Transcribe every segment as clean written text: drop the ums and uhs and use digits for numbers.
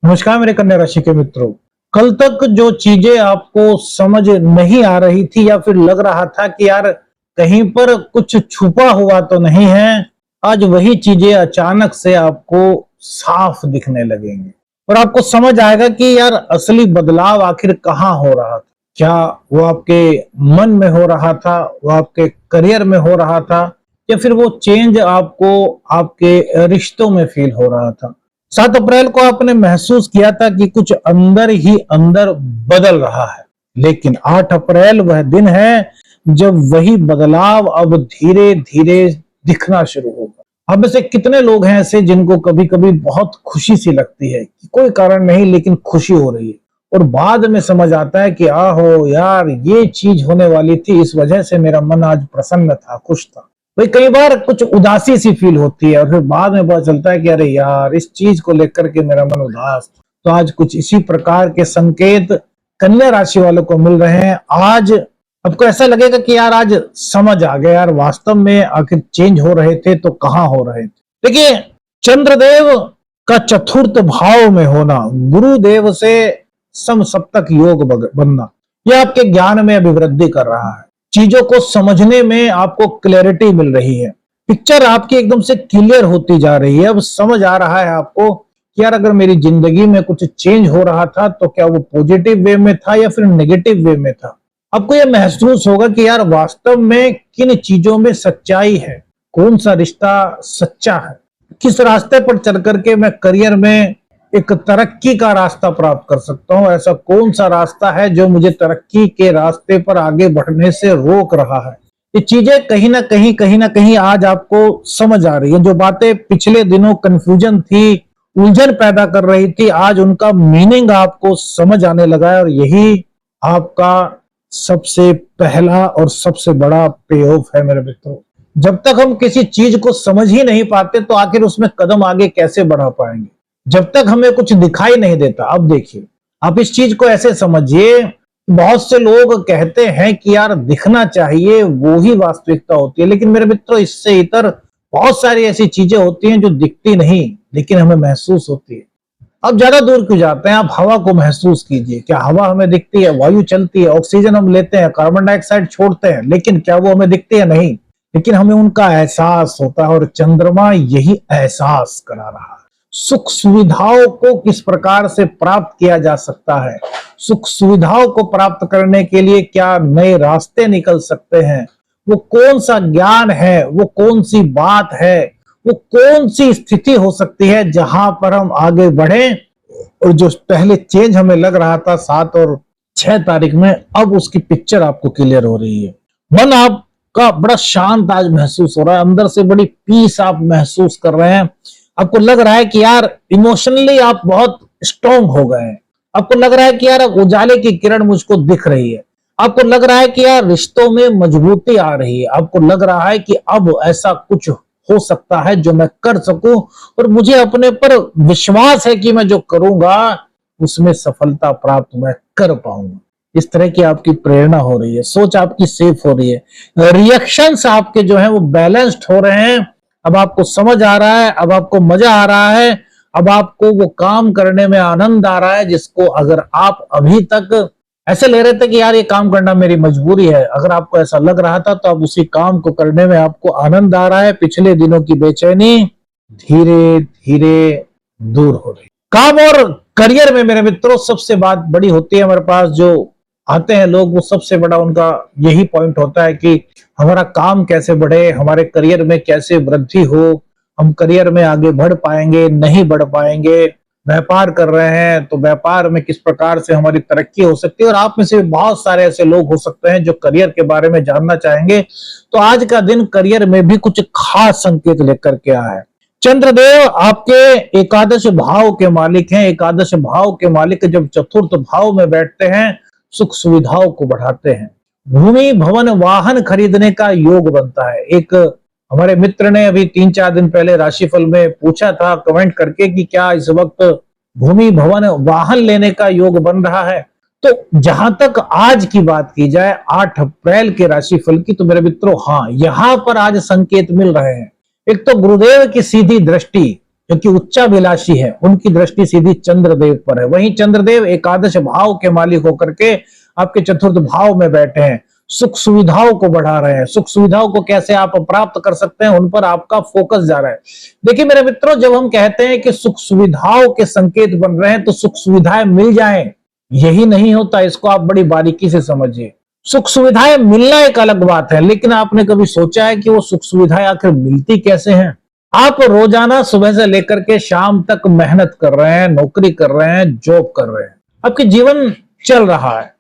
नमस्कार मेरे कन्या राशि के मित्रों। कल तक जो चीजें आपको समझ नहीं आ रही थी या फिर लग रहा था कि यार कहीं पर कुछ छुपा हुआ तो नहीं है, आज वही चीजें अचानक से आपको साफ दिखने लगेंगी और आपको समझ आएगा कि यार असली बदलाव आखिर कहाँ हो रहा था। क्या वो आपके मन में हो रहा था, वो आपके करियर में हो रहा था, या फिर वो चेंज आपको आपके रिश्तों में फील हो रहा था। 7 अप्रैल को आपने महसूस किया था कि कुछ अंदर ही अंदर बदल रहा है, लेकिन 8 अप्रैल वह दिन है जब वही बदलाव अब धीरे धीरे दिखना शुरू होगा। अब में से कितने लोग हैं ऐसे जिनको कभी कभी बहुत खुशी सी लगती है कि कोई कारण नहीं लेकिन खुशी हो रही है, और बाद में समझ आता है कि आहो यार ये चीज होने वाली थी, इस वजह से मेरा मन आज प्रसन्न था, खुश था। भाई कई बार कुछ उदासी सी फील होती है और फिर बाद में पता चलता है कि अरे यार इस चीज को लेकर के मेरा मन उदास था। तो आज कुछ इसी प्रकार के संकेत कन्या राशि वालों को मिल रहे हैं। आज आपको ऐसा लगेगा कि यार आज समझ आ गया, यार वास्तव में आखिर चेंज हो रहे थे तो कहाँ हो रहे थे। देखिए, चंद्रदेव का चतुर्थ भाव में होना, गुरुदेव से सम सप्तक योग बनना, यह आपके ज्ञान में अभिवृद्धि कर रहा है। चीजों को समझने में आपको क्लैरिटी मिल रही है, पिक्चर आपकी एकदम से क्लियर होती जा रही है। अब समझ आ रहा है आपको कि यार अगर मेरी जिंदगी में कुछ चेंज हो रहा था तो क्या वो पॉजिटिव वे में था या फिर नेगेटिव वे में था। आपको यह महसूस होगा कि यार वास्तव में किन चीजों में सच्चाई है, कौन सा रिश्ता सच्चा है, किस रास्ते पर चल करके मैं करियर में एक तरक्की का रास्ता प्राप्त कर सकता हूं। ऐसा कौन सा रास्ता है जो मुझे तरक्की के रास्ते पर आगे बढ़ने से रोक रहा है। ये चीजें कहीं ना कहीं आज आपको समझ आ रही है। जो बातें पिछले दिनों कंफ्यूजन थी, उलझन पैदा कर रही थी, आज उनका मीनिंग आपको समझ आने लगा है, और यही आपका सबसे पहला और सबसे बड़ा पे ऑफ है मेरे मित्रों। जब तक हम किसी चीज को समझ ही नहीं पाते तो आखिर उसमें कदम आगे कैसे बढ़ा पाएंगे, जब तक हमें कुछ दिखाई नहीं देता। अब देखिए, आप इस चीज को ऐसे समझिए, बहुत से लोग कहते हैं कि यार दिखना चाहिए, वो ही वास्तविकता होती है, लेकिन मेरे मित्रों इससे इतर बहुत सारी ऐसी चीजें होती हैं जो दिखती नहीं लेकिन हमें महसूस होती है। अब ज्यादा दूर क्यों जाते हैं, आप हवा को महसूस कीजिए। क्या हवा हमें दिखती है? वायु चलती है, ऑक्सीजन हम लेते हैं, कार्बन डाइऑक्साइड छोड़ते हैं, लेकिन क्या वो हमें दिखती है? नहीं, लेकिन हमें उनका एहसास होता है, और चंद्रमा यही एहसास करा रहा है। सुख सुविधाओं को किस प्रकार से प्राप्त किया जा सकता है, सुख सुविधाओं को प्राप्त करने के लिए क्या नए रास्ते निकल सकते हैं, वो कौन सा ज्ञान है, वो कौन सी बात है, वो कौन सी स्थिति हो सकती है जहां पर हम आगे बढ़े। और जो पहले चेंज हमें लग रहा था 7 और 6 तारीख में, अब उसकी पिक्चर आपको क्लियर हो रही है। मन आपका बड़ा शांत आज महसूस हो रहा है, अंदर से बड़ी पीस आप महसूस कर रहे हैं। आपको लग रहा है कि यार इमोशनली आप बहुत स्ट्रांग हो गए हैं। आपको लग रहा है कि यार उजाले की किरण मुझको दिख रही है। आपको लग रहा है कि यार रिश्तों में मजबूती आ रही है। आपको लग रहा है कि अब ऐसा कुछ हो सकता है जो मैं कर सकूं, और मुझे अपने पर विश्वास है कि मैं जो करूंगा उसमें सफलता प्राप्त मैं कर पाऊंगा। इस तरह की आपकी प्रेरणा हो रही है, सोच आपकी सेफ हो रही है, रिएक्शंस आपके जो है वो बैलेंस्ड हो रहे हैं। अब आपको समझ आ रहा है, अब आपको मजा आ रहा है, अब आपको वो काम करने में आनंद आ रहा है जिसको अगर आप अभी तक ऐसे ले रहे थे कि यार ये काम करना मेरी मजबूरी है, अगर आपको ऐसा लग रहा था तो अब उसी काम को करने में आपको आनंद आ रहा है। पिछले दिनों की बेचैनी धीरे धीरे दूर हो रही। काम और करियर में मेरे मित्रों सबसे बात बड़ी होती है, हमारे पास जो आते हैं लोग, वो सबसे बड़ा उनका यही पॉइंट होता है कि हमारा काम कैसे बढ़े, हमारे करियर में कैसे वृद्धि हो, हम करियर में आगे बढ़ पाएंगे नहीं बढ़ पाएंगे। व्यापार कर रहे हैं तो व्यापार में किस प्रकार से हमारी तरक्की हो सकती है, और आप में से बहुत सारे ऐसे लोग हो सकते हैं जो करियर के बारे में जानना चाहेंगे। तो आज का दिन करियर में भी कुछ खास संकेत लेकर के आया है। चंद्रदेव आपके एकादश भाव के मालिक हैं। एकादश भाव के मालिक जब चतुर्थ भाव में बैठते हैं, सुख सुविधाओं को बढ़ाते हैं। भूमि भवन वाहन खरीदने का योग बनता है। एक हमारे मित्र ने अभी 3-4 दिन पहले राशिफल में पूछा था कमेंट करके कि क्या इस वक्त भूमि भवन वाहन लेने का योग बन रहा है। तो जहां तक आज की बात की जाए 8 अप्रैल के राशिफल की, तो मेरे मित्रों हाँ, यहां पर आज संकेत मिल रहे हैं। एक तो गुरुदेव की सीधी दृष्टि क्योंकि उच्चाभिलाषी है, उनकी दृष्टि सीधी चंद्रदेव पर है। वहीं चंद्रदेव एकादश भाव के मालिक होकर के आपके चतुर्थ भाव में बैठे हैं, सुख सुविधाओं को बढ़ा रहे हैं। सुख सुविधाओं को कैसे आप प्राप्त कर सकते हैं, उन पर आपका फोकस जा रहा है। देखिए मेरे मित्रों, जब हम कहते हैं कि सुख सुविधाओं के संकेत बन रहे हैं तो सुख सुविधाएं मिल जाएं, यही नहीं होता। इसको आप बड़ी बारीकी से समझिए। सुख सुविधाएं मिलना एक अलग बात है, लेकिन आपने कभी सोचा है कि वो सुख सुविधाएं आखिर मिलती कैसे हैं? आप रोजाना सुबह से लेकर के शाम तक मेहनत कर रहे हैं, नौकरी कर रहे हैं, जॉब कर रहे हैं, आपके जीवन चल रहा है,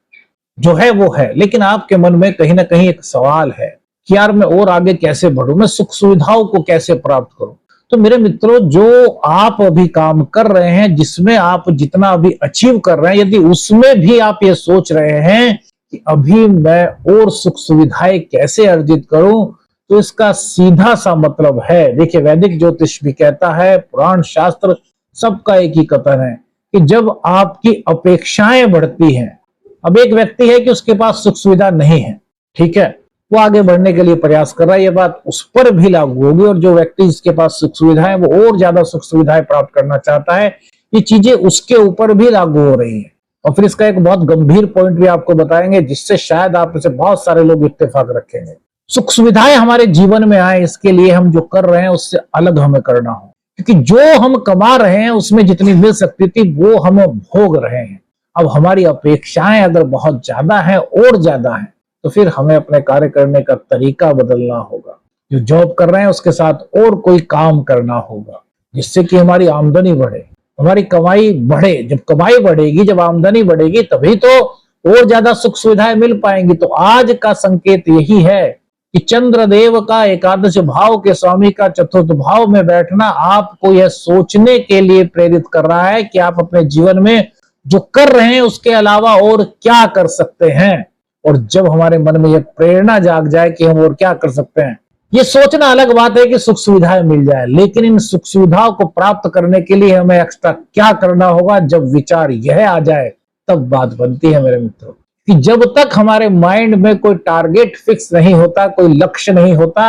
जो है वो है, लेकिन आपके मन में कहीं ना कहीं एक सवाल है कि यार मैं और आगे कैसे बढ़ूं, मैं सुख सुविधाओं को कैसे प्राप्त करूं। तो मेरे मित्रों, जो आप अभी काम कर रहे हैं, जिसमें आप जितना अभी अचीव कर रहे हैं, यदि उसमें भी आप ये सोच रहे हैं कि अभी मैं और सुख सुविधाएं कैसे अर्जित करूं, तो इसका सीधा सा मतलब है, देखिए वैदिक ज्योतिष भी कहता है, पुराण शास्त्र सबका एक ही कथन है कि जब आपकी अपेक्षाएं बढ़ती हैं, अब एक व्यक्ति है कि उसके पास सुख सुविधा नहीं है, ठीक है, वो आगे बढ़ने के लिए प्रयास कर रहा है, ये बात उस पर भी लागू होगी। और जो व्यक्ति जिसके पास सुख सुविधाएं, वो और ज्यादा सुख सुविधाएं प्राप्त करना चाहता है, ये चीजें उसके ऊपर भी लागू हो रही है। और फिर इसका एक बहुत गंभीर पॉइंट भी आपको बताएंगे, जिससे शायद आप में से बहुत सारे लोग इत्तेफाक रखेंगे। सुख सुविधाएं हमारे जीवन में आए, इसके लिए हम जो कर रहे हैं उससे अलग हमें करना हो, क्योंकि जो हम कमा रहे हैं उसमें जितनी मिल सकती थी वो हम भोग रहे हैं। अब हमारी अपेक्षाएं अगर बहुत ज्यादा है और ज्यादा है, तो फिर हमें अपने कार्य करने का तरीका बदलना होगा। जो जॉब कर रहे हैं उसके साथ और कोई काम करना होगा, जिससे कि हमारी आमदनी बढ़े, हमारी कमाई बढ़े। जब कमाई बढ़ेगी, जब आमदनी बढ़ेगी, तभी तो और ज्यादा सुख सुविधाएं मिल पाएंगी। तो आज का संकेत यही है कि चंद्रदेव का एकादश भाव के स्वामी का चतुर्थ भाव में बैठना आपको यह सोचने के लिए प्रेरित कर रहा है कि आप अपने जीवन में जो कर रहे हैं उसके अलावा और क्या कर सकते हैं। और जब हमारे मन में यह प्रेरणा जाग जाए कि हम और क्या कर सकते हैं, ये सोचना अलग बात है कि सुख सुविधाएं मिल जाए, लेकिन इन सुख सुविधाओं को प्राप्त करने के लिए हमें एक्स्ट्रा क्या करना होगा, जब विचार यह आ जाए तब बात बनती है मेरे मित्रों। कि जब तक हमारे माइंड में कोई टारगेट फिक्स नहीं होता, कोई लक्ष्य नहीं होता,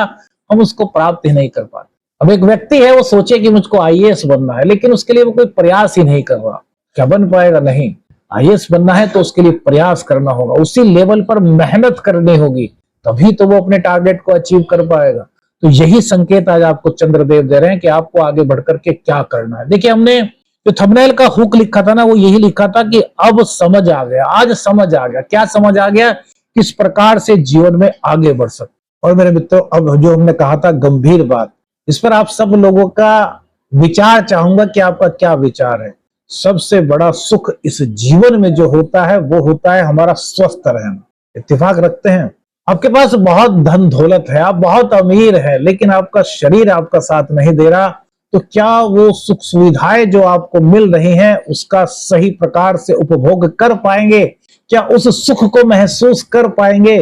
हम उसको प्राप्त ही नहीं कर पाते। अब एक व्यक्ति है, वो सोचे कि मुझको आईएएस बनना है, लेकिन उसके लिए वो कोई प्रयास ही नहीं कर रहा, क्या बन पाएगा? नहीं। आईएएस बनना है तो उसके लिए प्रयास करना होगा, उसी लेवल पर मेहनत करनी होगी, तभी तो वो अपने टारगेट को अचीव कर पाएगा। तो यही संकेत आज आपको चंद्रदेव दे रहे हैं कि आपको आगे बढ़कर के क्या करना है। देखिए, हमने जो थंबनेल का हुक लिखा था ना, वो यही लिखा था कि अब समझ आ गया। आज समझ आ गया। क्या समझ आ गया? किस प्रकार से जीवन में आगे बढ़ सकते। और मेरे मित्रों, अब जो हमने कहा था गंभीर बात, इस पर आप सब लोगों का विचार चाहूंगा कि आपका क्या विचार है। सबसे बड़ा सुख इस जीवन में जो होता है वो होता है हमारा स्वस्थ रहना। इत्तेफाक रखते हैं, आपके पास बहुत धन दौलत है, आप बहुत अमीर है, लेकिन आपका शरीर आपका साथ नहीं दे रहा, तो क्या वो सुख सुविधाएं जो आपको मिल रही हैं उसका सही प्रकार से उपभोग कर पाएंगे? क्या उस सुख को महसूस कर पाएंगे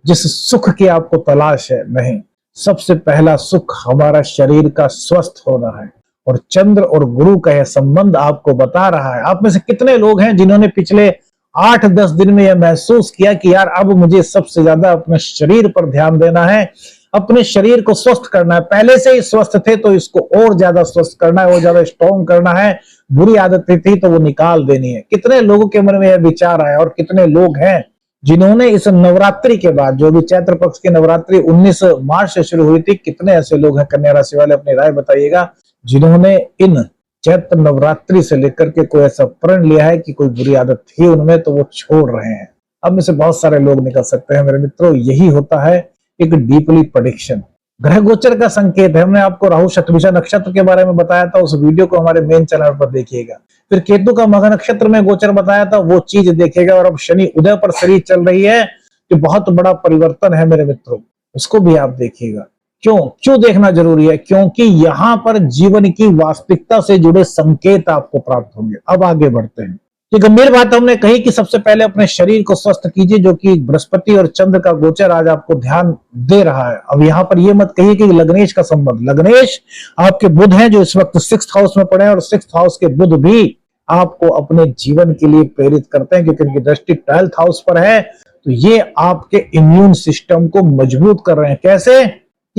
जिस सुख की आपको तलाश है? नहीं। सबसे पहला सुख हमारा शरीर का स्वस्थ होना है, और चंद्र और गुरु का यह संबंध आपको बता रहा है। आप में से कितने लोग हैं जिन्होंने पिछले 8-10 दिन में यह महसूस किया कि यार अब मुझे सबसे ज्यादा अपने शरीर पर ध्यान देना है, अपने शरीर को स्वस्थ करना है। पहले से ही स्वस्थ थे तो इसको और ज्यादा स्वस्थ करना है, और ज्यादा स्ट्रॉन्ग करना है। बुरी आदतें थी तो वो निकाल देनी है। कितने लोगों के मन में यह विचार आया, और कितने लोग हैं जिन्होंने इस नवरात्रि के बाद, जो भी चैत्र पक्ष की नवरात्रि 19 मार्च से शुरू हुई थी, कितने ऐसे लोग हैं, कन्या राशि वाले अपनी राय बताइएगा, जिन्होंने इन चैत्र नवरात्रि से लेकर के कोई ऐसा प्रण लिया है कि कोई बुरी आदत थी उनमें तो वो छोड़ रहे हैं। अब में से बहुत सारे लोग निकल सकते हैं मेरे मित्रों। यही होता है एक डीपली प्रेडिक्शन। ग्रह गोचर का संकेत है। हमने आपको राहु शतभिषा नक्षत्र के बारे में बताया था, उस वीडियो को हमारे मेन चैनल पर देखिएगा। फिर केतु का मघा नक्षत्र में गोचर बताया था, वो चीज देखिएगा। और अब शनि उदय पर सीरीज चल रही है, जो बहुत बड़ा परिवर्तन है मेरे मित्रों, उसको भी आप देखिएगा। क्यों देखना जरूरी है? क्योंकि यहाँ पर जीवन की वास्तविकता से जुड़े संकेत आपको प्राप्त होंगे। अब आगे बढ़ते हैं। ये गंभीर बात हमने कही कि सबसे पहले अपने शरीर को स्वस्थ कीजिए, जो कि बृहस्पति और चंद्र का गोचर आज आपको ध्यान दे रहा है। अब यहाँ पर ये मत कहिए कि लग्नेश का संबंध, लग्नेश आपके बुध हैं जो इस वक्त 6th हाउस में पड़े हैं, और 6th हाउस के बुध भी आपको अपने जीवन के लिए प्रेरित करते हैं, क्योंकि इनकी दृष्टि 12th हाउस पर है। तो ये आपके इम्यून सिस्टम को मजबूत कर रहे हैं। कैसे?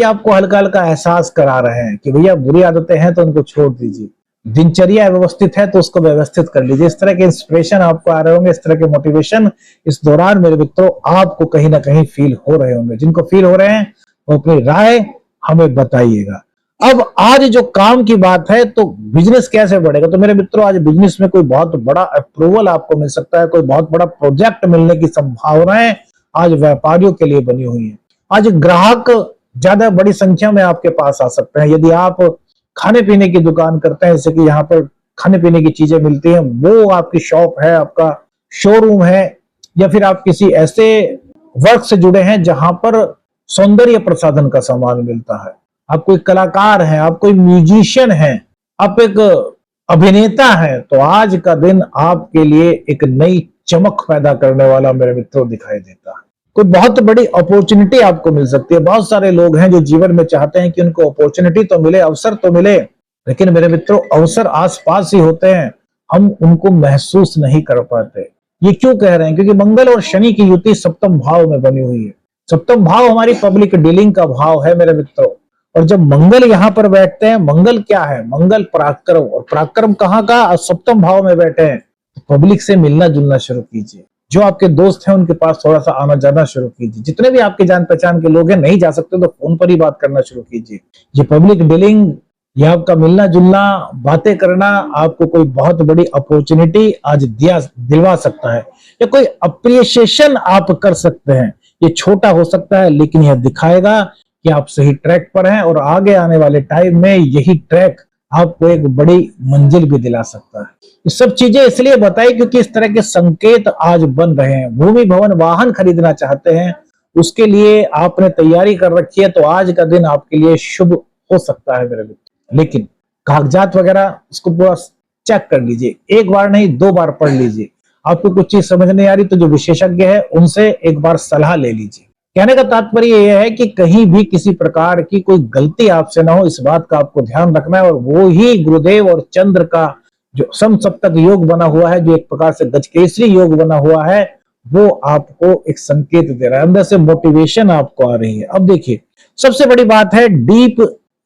कि आपको हल्का हल्का एहसास करा रहे हैं कि भैया बुरी आदतें हैं तो उनको छोड़ दीजिए, दिनचर्या व्यवस्थित है तो उसको व्यवस्थित कर लीजिए। इस तरह के इंस्पिरेशन आपको आ रहे होंगे, इस तरह के मोटिवेशन इस दौरान मेरे मित्रों आपको कहीं ना कहीं फील हो रहे होंगे। जिनको फील हो रहे हैं वो अपनी राय हमें बताइएगा। अब आज जो काम की बात है, तो बिजनेस कैसे बढ़ेगा, तो मेरे मित्रों आज बिजनेस में कोई बहुत बड़ा अप्रूवल आपको मिल सकता है, कोई बहुत बड़ा प्रोजेक्ट मिलने की संभावनाएं आज व्यापारियों के लिए बनी हुई है। आज ग्राहक ज्यादा बड़ी संख्या में आपके पास आ सकते हैं। यदि आप खाने पीने की दुकान करते हैं, जैसे कि यहाँ पर खाने पीने की चीजें मिलती हैं, वो आपकी शॉप है, आपका शोरूम है, या फिर आप किसी ऐसे वर्क से जुड़े हैं जहां पर सौंदर्य प्रसाधन का सामान मिलता है, आप कोई कलाकार हैं, आप कोई म्यूजिशियन हैं, आप एक अभिनेता हैं, तो आज का दिन आपके लिए एक नई चमक पैदा करने वाला मेरे मित्रों दिखाई देता है। कोई बहुत बड़ी अपॉर्चुनिटी आपको मिल सकती है। बहुत सारे लोग हैं जो जीवन में चाहते हैं कि उनको अपॉर्चुनिटी तो मिले, अवसर तो मिले, लेकिन मेरे मित्रों अवसर आसपास ही होते हैं, हम उनको महसूस नहीं कर पाते। ये क्यों कह रहे हैं? क्योंकि मंगल और शनि की युति सप्तम भाव में बनी हुई है। सप्तम भाव हमारी पब्लिक डीलिंग का भाव है मेरे मित्रों, और जब मंगल यहाँ पर बैठते हैं, मंगल क्या है? मंगल पराक्रम, और पराक्रम कहाँ का? सप्तम भाव में बैठे हैं। तो पब्लिक से मिलना जुलना शुरू कीजिए, जो आपके दोस्त हैं उनके पास थोड़ा सा आना जाना शुरू कीजिए। जितने भी आपके जान पहचान के लोग हैं, नहीं जा सकते तो फोन पर ही बात करना शुरू कीजिए। ये पब्लिक डीलिंग, ये आपका मिलना जुलना, बातें करना आपको कोई बहुत बड़ी अपॉर्चुनिटी आज दिलवा सकता है, या कोई अप्रिसिएशन आप कर सकते हैं। ये छोटा हो सकता है, लेकिन यह दिखाएगा कि आप सही ट्रैक पर हैं, और आगे आने वाले टाइम में यही ट्रैक आपको एक बड़ी मंजिल भी दिला सकता है। ये सब चीजें इसलिए बताई क्योंकि इस तरह के संकेत आज बन रहे हैं। भूमि भवन वाहन खरीदना चाहते हैं, उसके लिए आपने तैयारी कर रखी है, तो आज का दिन आपके लिए शुभ हो सकता है मेरे मित्र। लेकिन कागजात वगैरह उसको पूरा चेक कर लीजिए, एक बार नहीं 2 बार पढ़ लीजिए। आपको कुछ चीज समझ नहीं आ रही तो जो विशेषज्ञ है उनसे एक बार सलाह ले लीजिए। कहने का तात्पर्य यह है कि कहीं भी किसी प्रकार की कोई गलती आपसे ना हो, इस बात का आपको ध्यान रखना है। और वो ही गुरुदेव और चंद्र का जो समसप्तक योग बना हुआ है, जो एक प्रकार से गजकेसरी योग बना हुआ है, वो आपको एक संकेत दे रहा है, अंदर से मोटिवेशन आपको आ रही है। अब देखिए, सबसे बड़ी बात है डीप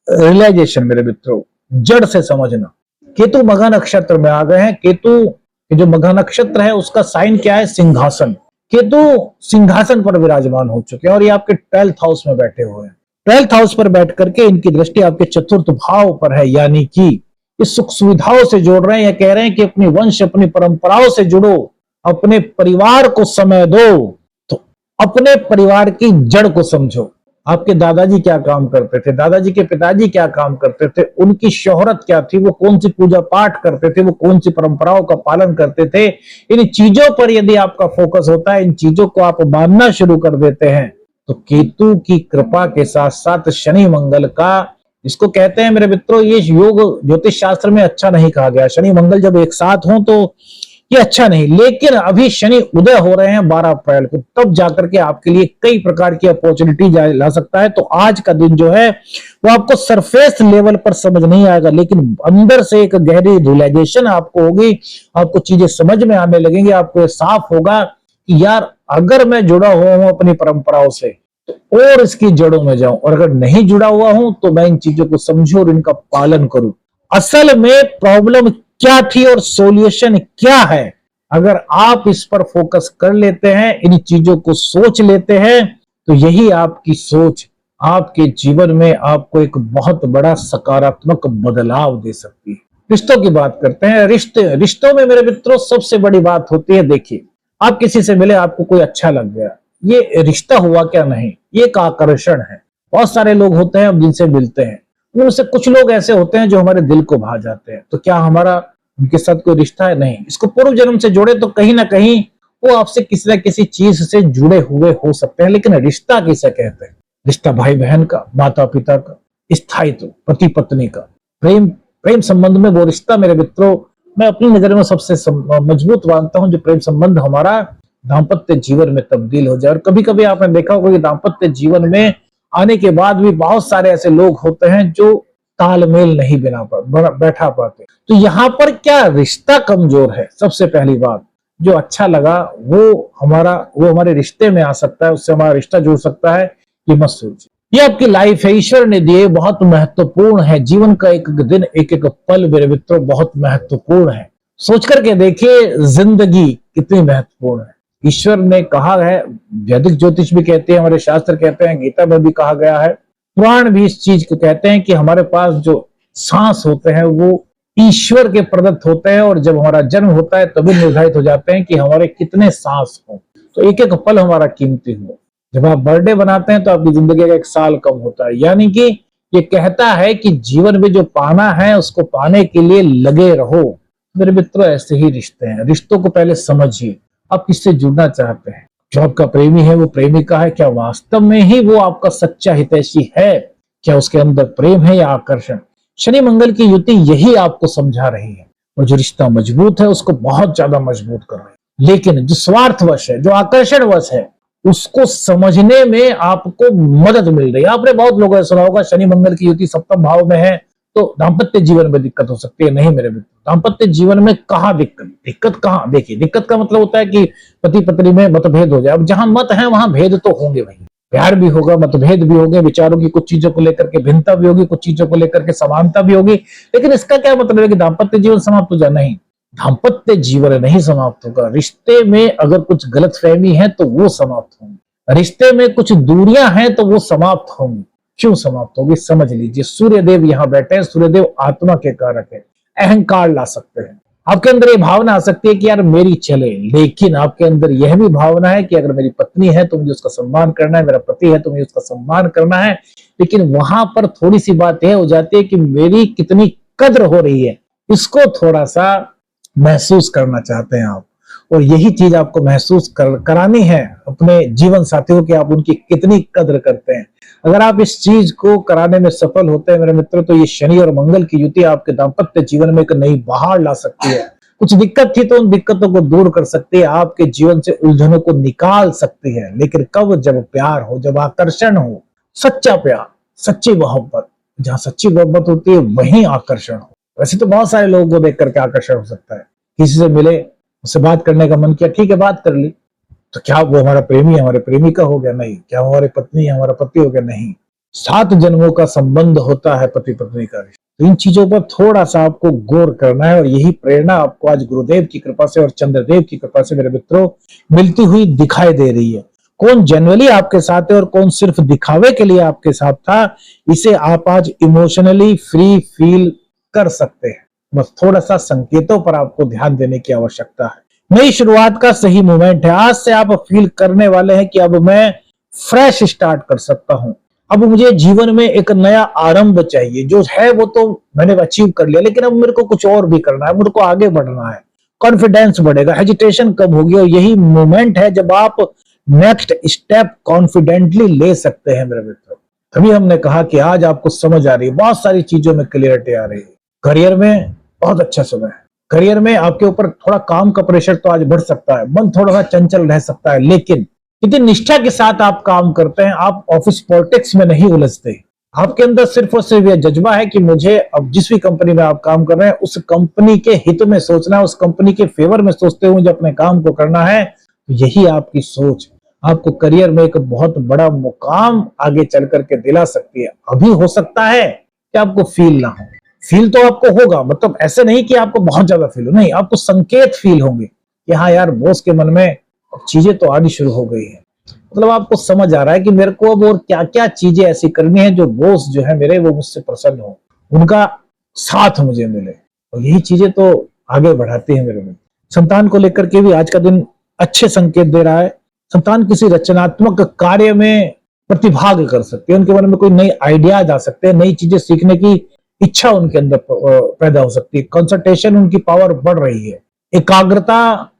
रियलाइजेशन मेरे मित्रों, जड़ से समझना। केतु मघा नक्षत्र में आ गए हैं। केतु जो मघा नक्षत्र है उसका साइन क्या है? सिंहासन। केतु सिंहासन पर विराजमान हो चुके हैं और ये आपके 12th हाउस में बैठे हुए हैं। 12th हाउस पर बैठ करके इनकी दृष्टि आपके 4th भाव पर है, यानी कि इस सुख सुविधाओं से जोड़ रहे हैं। कह रहे हैं कि अपनी वंश, अपनी परंपराओं से जुड़ो, अपने परिवार को समय दो, तो अपने परिवार की जड़ को समझो। आपके दादाजी क्या काम करते थे, दादाजी के पिताजी क्या काम करते थे, उनकी शोहरत क्या थी, वो कौन सी पूजा पाठ करते थे, वो कौन सी परंपराओं का पालन करते थे। इन चीजों पर यदि आपका फोकस होता है, इन चीजों को आप मानना शुरू कर देते हैं, तो केतु की कृपा के साथ साथ शनि मंगल का, इसको कहते हैं मेरे मित्रों, ये योग ज्योतिष शास्त्र में अच्छा नहीं कहा गया। शनि मंगल जब एक साथ हों तो ये अच्छा नहीं, लेकिन अभी शनि उदय हो रहे हैं 12 अप्रैल को, तब जाकर के आपके लिए कई प्रकार की अपॉर्चुनिटी ला सकता है। तो आज का दिन जो है वो आपको सरफेस लेवल पर समझ नहीं आएगा, लेकिन अंदर से एक गहरी रियलाइजेशन आपको होगी, आपको चीजें समझ में आने लगेंगी। आपको साफ होगा कि यार अगर मैं जुड़ा हुआ हूं अपनी परंपराओं से तो और इसकी जड़ों में जाऊं, और अगर नहीं जुड़ा हुआ हूं तो मैं इन चीजों को समझूं और इनका पालन करूं। असल में प्रॉब्लम क्या थी और सॉल्यूशन क्या है, अगर आप इस पर फोकस कर लेते हैं, इन चीजों को सोच लेते हैं, तो यही आपकी सोच आपके जीवन में आपको एक बहुत बड़ा सकारात्मक बदलाव दे सकती है। रिश्तों की बात करते हैं। रिश्तों में मेरे मित्रों सबसे बड़ी बात होती है, देखिए आप किसी से मिले, आपको कोई अच्छा लग गया, ये रिश्ता हुआ क्या नहीं, ये एक आकर्षण है। बहुत सारे लोग होते हैं जिनसे मिलते हैं, उनसे कुछ लोग ऐसे होते हैं जो हमारे दिल को भा जाते हैं। तो क्या हमारा उनके साथ कोई रिश्ता है? नहीं। इसको पूर्व जन्म से जोड़े तो कहीं ना कहीं वो आपसे किसी न किसी चीज से जुड़े हुए हो सकते हैं, लेकिन रिश्ता किसे कहते हैं? रिश्ता भाई बहन का, माता पिता का, स्थायित्व, पति पत्नी का, प्रेम संबंध में वो रिश्ता मेरे मित्रों मैं अपनी नजर में सबसे मजबूत मानता हूं, जो प्रेम संबंध हमारा दाम्पत्य जीवन में तब्दील हो जाए। और कभी कभी आपने देखा होगा कि दाम्पत्य जीवन में आने के बाद भी बहुत सारे ऐसे लोग होते हैं जो तालमेल नहीं बैठा पाते। तो यहाँ पर क्या रिश्ता कमजोर है? सबसे पहली बात, जो अच्छा लगा वो हमारे रिश्ते में आ सकता है, उससे हमारा रिश्ता जुड़ सकता है, ये मत सोचिए। ये आपकी लाइफ है, ईश्वर ने दिए, बहुत महत्वपूर्ण है। जीवन का एक एक दिन, एक एक पल मेरे मित्रों बहुत महत्वपूर्ण है। सोच करके देखिए जिंदगी कितनी महत्वपूर्ण है। ईश्वर ने कहा है, वैदिक ज्योतिष भी कहते हैं, हमारे शास्त्र कहते हैं, गीता में भी कहा गया है, पुराण भी इस चीज को कहते हैं कि हमारे पास जो सांस होते हैं वो ईश्वर के प्रदत्त होते हैं, और जब हमारा जन्म होता है तभी निर्धारित हो जाते हैं कि हमारे कितने सांस हो। तो एक एक पल हमारा कीमती हो। जब आप बर्थडे बनाते हैं तो आपकी जिंदगी का एक साल कम होता है। यानी कि ये कहता है कि जीवन में जो पाना है उसको पाने के लिए लगे रहो। मेरे मित्रों, ऐसे ही रिश्ते हैं। रिश्तों को पहले समझिए, आप किससे जुड़ना चाहते हैं। जो आपका प्रेमी है वो प्रेमिका है, क्या वास्तव में ही वो आपका सच्चा हितैषी है? क्या उसके अंदर प्रेम है या आकर्षण? शनि मंगल की युति यही आपको समझा रही है, और जो रिश्ता मजबूत है उसको बहुत ज्यादा मजबूत कर रही है। लेकिन जो स्वार्थवश है, जो आकर्षणवश है, उसको समझने में आपको मदद मिल रही है। आपने बहुत लोगों ने सुना होगा शनि मंगल की युति सप्तम भाव में है तो दाम्पत्य जीवन में दिक्कत हो सकती है। नहीं मेरे मित्र, दाम्पत्य जीवन में कहाँ दिक्कत? दिक्कत कहाँ? देखिए, दिक्कत का मतलब होता है कि पति पत्नी में मतभेद हो जाए। अब जहां मत है वहां भेद तो होंगे भाई, प्यार भी होगा, मतभेद भी होंगे, विचारों की कुछ चीजों को लेकर के भिन्नता भी होगी, कुछ चीजों को लेकर के समानता भी होगी। लेकिन इसका क्या मतलब है कि दाम्पत्य जीवन समाप्त हो जाए? नहीं, दाम्पत्य जीवन नहीं समाप्त होगा। रिश्ते में अगर कुछ गलतफहमी है तो वो समाप्त होंगी, रिश्ते में कुछ दूरियां हैं तो वो समाप्त होंगी। क्यों समाप्त होगी? समझ लीजिए, सूर्यदेव यहां बैठे हैं। सूर्यदेव आत्मा के कारक है, अहंकार ला सकते हैं। आपके अंदर ये भावना आ सकती है कि यार मेरी चले, लेकिन आपके अंदर यह भी भावना है कि अगर मेरी पत्नी है तो मुझे उसका सम्मान करना है, मेरा पति है तो मुझे उसका सम्मान करना है। लेकिन वहां पर थोड़ी सी बात यह हो जाती है कि मेरी कितनी कद्र हो रही है, इसको थोड़ा सा महसूस करना चाहते हैं आप। और यही चीज आपको महसूस करानी है अपने जीवन साथियों की, आप उनकी कितनी कद्र करते हैं। अगर आप इस चीज को कराने में सफल होते हैं मेरे मित्र, तो ये शनि और मंगल की युति आपके दाम्पत्य जीवन में एक नई बहार ला सकती है। कुछ दिक्कत थी तो उन दिक्कतों को दूर कर सकती है, आपके जीवन से उलझनों को निकाल सकती है। लेकिन कब? जब प्यार हो, जब आकर्षण हो, सच्चा प्यार, सच्ची मोहब्बत। जहां सच्ची मोहब्बत होती है वहीं आकर्षण हो। वैसे तो बहुत सारे लोगों को देख करके आकर्षण हो सकता है। किसी से मिले, उससे बात करने का मन किया, ठीक है बात कर ली, तो क्या वो हमारा प्रेमी है, हमारे प्रेमिका हो गया? नहीं। क्या वो हमारी पत्नी है, हमारा पति हो गया? नहीं। 7 जन्मों का संबंध होता है पति पत्नी का रिश्ता। तो इन चीजों पर थोड़ा सा आपको गौर करना है, और यही प्रेरणा आपको आज गुरुदेव की कृपा से और चंद्रदेव की कृपा से मेरे मित्रों मिलती हुई दिखाई दे रही है। कौन जेन्युइनली आपके साथ है और कौन सिर्फ दिखावे के लिए आपके साथ था, इसे आप आज इमोशनली फ्री फील कर सकते हैं। बस थोड़ा सा संकेतों पर आपको ध्यान देने की आवश्यकता है। नई शुरुआत का सही मोमेंट है। आज से आप फील करने वाले हैं कि अब मैं फ्रेश स्टार्ट कर सकता हूं। अब मुझे जीवन में एक नया आरंभ चाहिए। जो है वो तो मैंने अचीव कर लिया, लेकिन अब मेरे को कुछ और भी करना है, मेरे को आगे बढ़ना है। कॉन्फिडेंस बढ़ेगा, हेजिटेशन कम होगी, और यही मोमेंट है जब आप नेक्स्ट स्टेप कॉन्फिडेंटली ले सकते हैं मेरे मित्रों। तभी हमने कहा कि आज आपको समझ आ रही है, बहुत सारी चीजों में क्लियरिटी आ रही है। करियर में बहुत अच्छा समय है। करियर में आपके ऊपर थोड़ा काम का प्रेशर तो आज बढ़ सकता है, मन थोड़ा सा चंचल रह सकता है, लेकिन कितनी निष्ठा के साथ आप काम करते हैं। आप ऑफिस पॉलिटिक्स में नहीं उलझते। आपके अंदर सिर्फ और सिर्फ यह जज्बा है कि मुझे अब जिस भी कंपनी में आप काम कर रहे हैं उस कंपनी के हित में सोचना है, उस कंपनी के फेवर में सोचते हुए जब अपने काम को करना है। तो यही आपकी सोच आपको करियर में एक बहुत बड़ा मुकाम आगे चल करके दिला सकती है। अभी हो सकता है कि आपको फील ना हो, फील तो आपको होगा, मतलब ऐसे नहीं कि आपको बहुत ज्यादा फील हो, नहीं, आपको संकेत फील होंगे कि हाँ यार बॉस के मन में चीजें तो आनी शुरू हो गई है। मतलब आपको समझ आ रहा है कि मेरे को अब और क्या क्या चीजें ऐसी करनी है जो बॉस जो है मेरे वो मुझसे प्रसन्न हो, उनका साथ मुझे मिले, और यही चीजें तो आगे बढ़ाती है मेरे में। संतान को लेकर के भी आज का दिन अच्छे संकेत दे रहा है। संतान किसी रचनात्मक कार्य में प्रतिभाग कर सकते हैं, उनके मन में कोई नई आइडियाज आ सकते हैं, नई चीजें सीखने की इच्छा उनके अंदर पैदा हो सकती है। कंसंट्रेशन उनकी पावर बढ़ रही है। एकाग्रता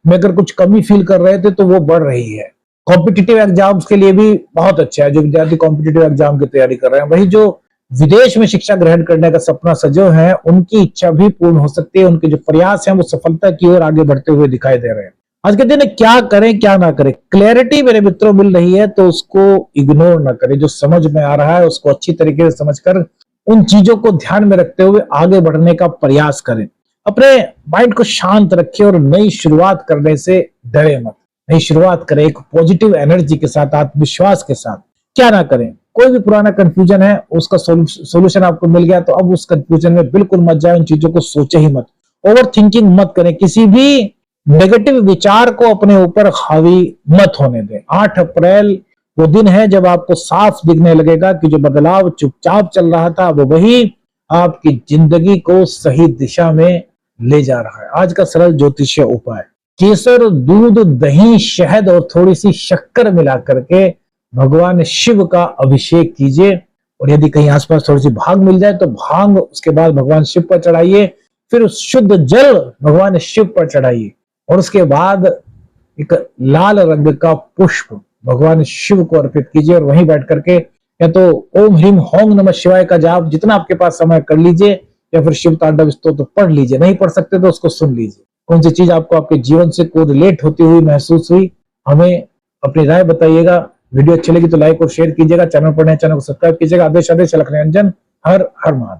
में अगर कुछ कमी फील कर रहे थे तो वो बढ़ रही है। कॉम्पिटिटिव एग्जाम्स के लिए भी बहुत अच्छा है। जो विद्यार्थी कॉम्पिटिटिव एग्जाम की तैयारी कर रहे हैं, वही जो विदेश में शिक्षा ग्रहण करने का सपना सजो है, उनकी इच्छा भी पूर्ण हो सकती है। उनके जो प्रयास हैं वो सफलता की ओर आगे बढ़ते हुए दिखाई दे रहे हैं। आज के दिन क्या करें क्या ना करें, क्लैरिटी मेरे मित्रों मिल रही है तो उसको इग्नोर ना करें। जो समझ में आ रहा है उसको अच्छी तरीके से समझकर उन चीजों को ध्यान में रखते हुए आगे बढ़ने का प्रयास करें। अपने माइंड को शांत रखें और नई शुरुआत करने से डरे मत। नई शुरुआत करें एक पॉजिटिव एनर्जी के साथ, आत्मविश्वास के साथ। क्या ना करें, कोई भी पुराना कंफ्यूजन है उसका सोल्यूशन आपको मिल गया, तो अब उस कंफ्यूजन में बिल्कुल मत जाए, उन चीजों को सोचे ही मत, ओवर थिंकिंग मत करें, किसी भी नेगेटिव विचार को अपने ऊपर हावी मत होने दें। 8 अप्रैल वो दिन है जब आपको साफ दिखने लगेगा कि जो बदलाव चुपचाप चल रहा था वो वही आपकी जिंदगी को सही दिशा में ले जा रहा है। आज का सरल ज्योतिषीय उपाय, केसर, दूध, दही, शहद और थोड़ी सी शक्कर मिला करके भगवान शिव का अभिषेक कीजिए, और यदि कहीं आसपास थोड़ी सी भांग मिल जाए तो भांग उसके बाद भगवान शिव पर चढ़ाइए, फिर शुद्ध जल भगवान शिव पर चढ़ाइए, और उसके बाद एक लाल रंग का पुष्प भगवान शिव को अर्पित कीजिए, और वहीं बैठ करके या तो ओम ह्रीम होम नमः शिवाय का जाप जितना आपके पास समय कर लीजिए, या फिर शिव तांडव स्तोत्र पढ़ लीजिए, नहीं पढ़ सकते तो उसको सुन लीजिए। कौन सी चीज आपको आपके जीवन से कोरिलेट होती हुई महसूस हुई, हमें अपनी राय बताइएगा। वीडियो अच्छी लगी तो लाइक और शेयर कीजिएगा, चैनल पर नए चैनल को सब्सक्राइब कीजिएगा। आदेश आदेश अलख निरंजन, हर हर महादेव।